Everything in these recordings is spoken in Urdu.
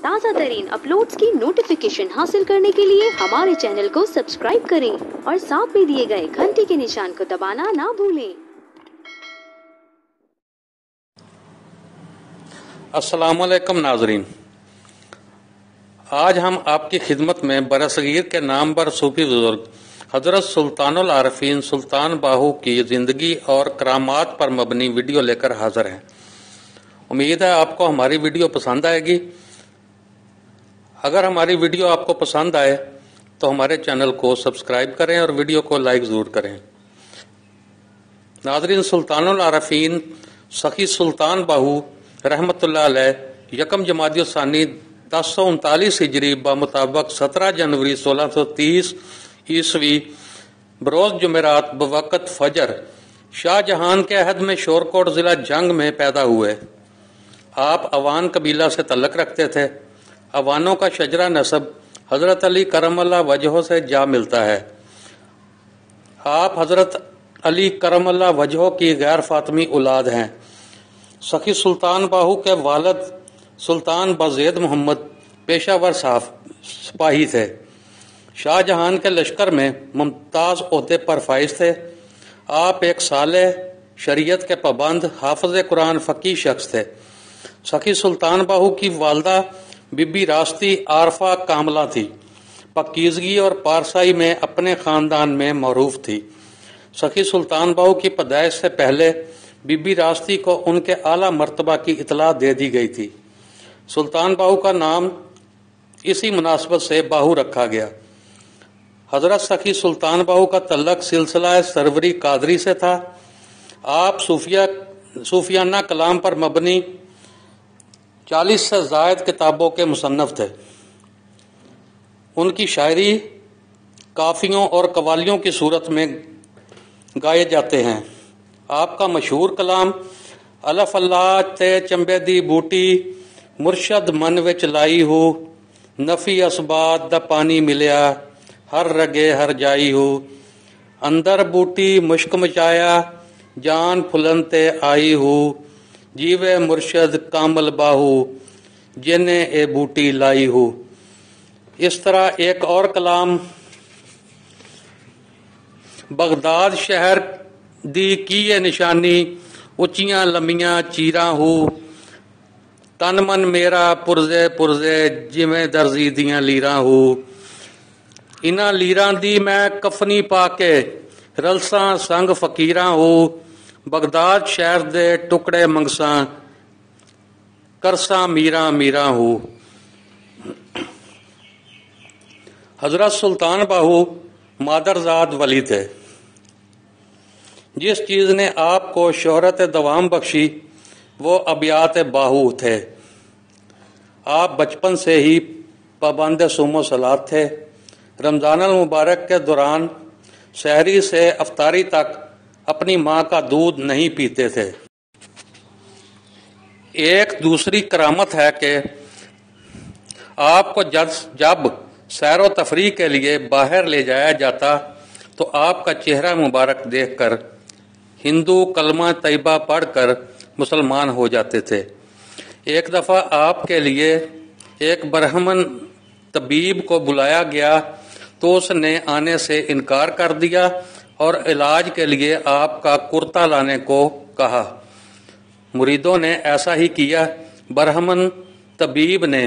تازہ ترین اپلوڈز کی نوٹیفیکیشن حاصل کرنے کے لیے ہمارے چینل کو سبسکرائب کریں اور ساتھ میں دیے گئے گھنٹی کے نشان کو دبانا نہ بھولیں۔ السلام علیکم ناظرین، آج ہم آپ کی خدمت میں برصغیر کے نامور صوفی بزرگ حضرت سلطان العارفین سلطان باہو کی زندگی اور کرامات پر مبنی ویڈیو لے کر حاضر ہیں۔ امید ہے آپ کو ہماری ویڈیو پسند آئے گی۔ اگر ہماری ویڈیو آپ کو پسند آئے تو ہمارے چینل کو سبسکرائب کریں اور ویڈیو کو لائک ضرور کریں۔ ناظرین، سلطان العارفین سخی سلطان باہو رحمۃ اللہ علیہ یکم جمادی الثانی 1039 ہجری بمطابق 17 جنوری 1630 عیسوی بروز جمعرات بوقت فجر شاہ جہان کے عہد میں شورکوٹ ضلع جنگ میں پیدا ہوئے۔ آپ اوان قبیلہ سے تعلق رکھتے تھے۔ اوانوں کا شجرہ نسب حضرت علی کرم اللہ وجہہ سے جا ملتا ہے۔ آپ حضرت علی کرم اللہ وجہہ کی غیر فاطمی اولاد ہیں۔ سخی سلطان باہو کے والد سلطان بازید محمد پیشہ ور سپاہی تھے۔ شاہ جہان کے لشکر میں ممتاز عہدے پر فائز تھے۔ آپ ایک صالح، شریعت کے پابند، حافظ قرآن، فقیہ شخص تھے۔ سخی سلطان باہو کی والدہ بی بی راستی عارفہ کاملہ تھی۔ پاکیزگی اور پارسائی میں اپنے خاندان میں معروف تھی۔ سخی سلطان باہو کی پیدائش سے پہلے بی بی راستی کو ان کے اعلیٰ مرتبہ کی اطلاع دے دی گئی تھی۔ سلطان باہو کا نام اسی مناسبت سے باہو رکھا گیا۔ حضرت سخی سلطان باہو کا تعلق سلسلہ سروری قادری سے تھا۔ آپ صوفیانہ کلام پر مبنی 40 سے زائد کتابوں کے مصنف تھے۔ ان کی شاعری کافیوں اور قوالیوں کی صورت میں گائے جاتے ہیں۔ آپ کا مشہور کلام الف اللہ تے چمبے دی بوٹی مرشد من وچ لائی ہو، نفی اسبات دا پانی ملیا ہر رگے ہر جائی ہو، اندر بوٹی مشک مچایا جان پھلن تے آئی ہو، جیوے مرشد کامل باہو جنہیں اے بوٹی لائی ہو۔ اس طرح ایک اور کلام بغداد شہر دی کیے نشانی اچیاں لمیاں چیراں ہو، تن من میرا پرزے پرزے جویں درزی دیاں لیراں ہو، انہاں لیراں دی میں کفنی پا کے رلساں سنگ فقیراں ہو، بغداد شہر دے ٹکڑے منگساں کرساں میراں میراں ہو۔ حضرت سلطان باہو مادرزاد ولی تھے۔ جس چیز نے آپ کو شہرت دوام بخشی وہ ابیات باہو تھے۔ آپ بچپن سے ہی پابند صوم و صلات تھے۔ رمضان المبارک کے دوران سحری سے افطاری تک اپنی ماں کا دودھ نہیں پیتے تھے۔ ایک دوسری کرامت ہے کہ آپ کو جب سیر و تفریح کے لیے باہر لے جایا جاتا تو آپ کا چہرہ مبارک دیکھ کر ہندو کلمہ طیبہ پڑھ کر مسلمان ہو جاتے تھے۔ ایک دفعہ آپ کے لیے ایک برہمن طبیب کو بلایا گیا تو اس نے آنے سے انکار کر دیا اور علاج کے لیے آپ کا کرتا لانے کو کہا۔ مریدوں نے ایسا ہی کیا۔ برہمن طبیب نے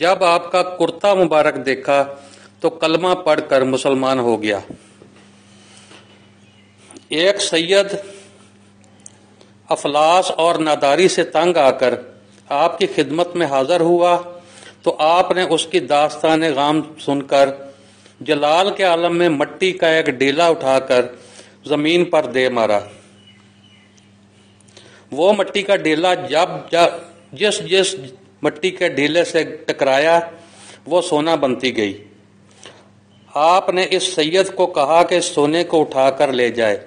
جب آپ کا کرتا مبارک دیکھا تو کلمہ پڑھ کر مسلمان ہو گیا۔ ایک سید افلاس اور ناداری سے تنگ آ کر آپ کی خدمت میں حاضر ہوا تو آپ نے اس کی داستان غام سن کر جلال کے عالم میں مٹی کا ایک ڈیلا اٹھا کر زمین پر دے مارا۔ وہ مٹی کا ڈیلا جس مٹی کے ڈیلے سے ٹکرایا وہ سونا بنتی گئی۔ آپ نے اس سید کو کہا کہ اس سونے کو اٹھا کر لے جائے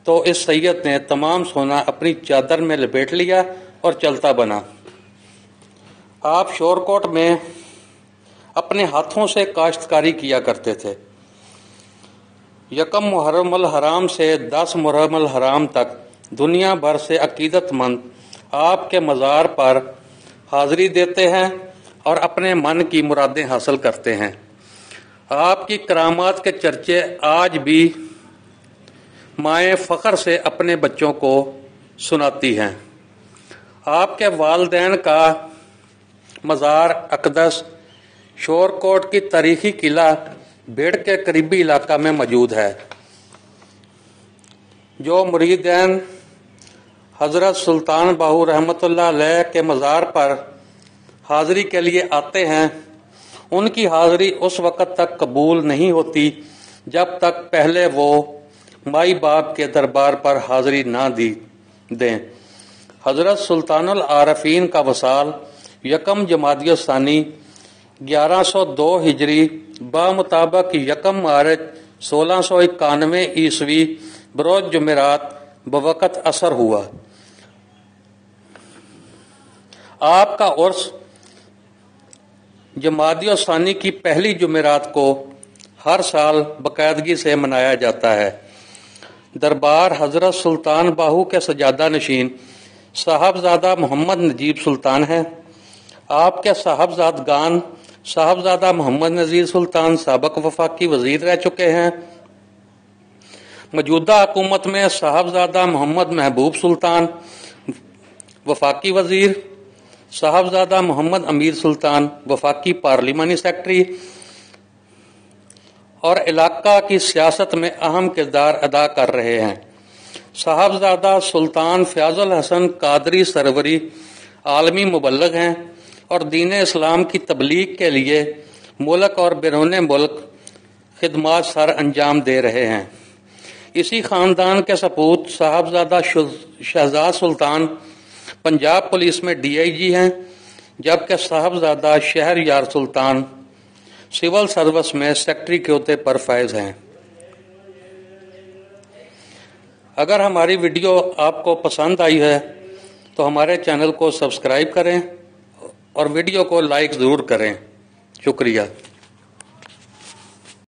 تو اس سید نے تمام سونا اپنی چادر میں لپیٹ لیا اور چلتا بنا۔ آپ شورکوٹ میں اپنے ہاتھوں سے کاشتکاری کیا کرتے تھے۔ یکم محرم الحرام سے 10 محرم الحرام تک دنیا بھر سے عقیدت مند آپ کے مزار پر حاضری دیتے ہیں۔ اور اپنے من کی مرادیں حاصل کرتے ہیں۔ آپ کی کرامات کے چرچے آج بھی مائیں فخر سے اپنے بچوں کو سناتی ہیں۔ آپ کے والدین کا مزار اقدس شور کوٹ کی تاریخی قلعہ بھیڑ کے قریبی علاقہ میں موجود ہے۔ جو مریدین حضرت سلطان باہو رحمۃ اللہ علیہ کے مزار پر حاضری کے لیے آتے ہیں، ان کی حاضری اس وقت تک قبول نہیں ہوتی جب تک پہلے وہ مائی باپ کے دربار پر حاضری نہ دیں۔ حضرت سلطان العارفین کا وصال یکم جمادی الثانی 1102 ہجری بمطابق یکم مارچ 1691 عیسوی بروز جمعرات بوقت عصر ہوا۔ آپ کا عرس جمادی الثانی کی پہلی جمعرات کو ہر سال باقاعدگی سے منایا جاتا ہے۔ دربار حضرت سلطان باہو کے سجادہ نشین صاحبزادہ محمد نجیب سلطان ہیں۔ آپ کے صاحبزادگان صاحبزادہ محمد نذیر سلطان سابق وفاقی وزیر رہ چکے ہیں۔ موجودہ حکومت میں صاحبزادہ محمد محبوب سلطان وفاقی وزیر، صاحبزادہ محمد امیر سلطان وفاقی پارلیمانی سیکرٹری اور علاقہ کی سیاست میں اہم کردار ادا کر رہے ہیں۔ صاحبزادہ سلطان فیاض الحسن قادری سروری عالمی مبلغ ہیں اور دین اسلام کی تبلیغ کے لیے ملک اور بیرون ملک خدمات سر انجام دے رہے ہیں۔ اسی خاندان کے سپوت صاحبزادہ شہزاد سلطان پنجاب پولیس میں DIG ہیں، جبکہ صاحبزادہ شہر یار سلطان سول سروس میں سیکرٹری کے عہدے پر فائز ہیں۔ اگر ہماری ویڈیو آپ کو پسند آئی ہے تو ہمارے چینل کو سبسکرائب کریں اور ویڈیو کو لائک ضرور کریں۔ شکریہ۔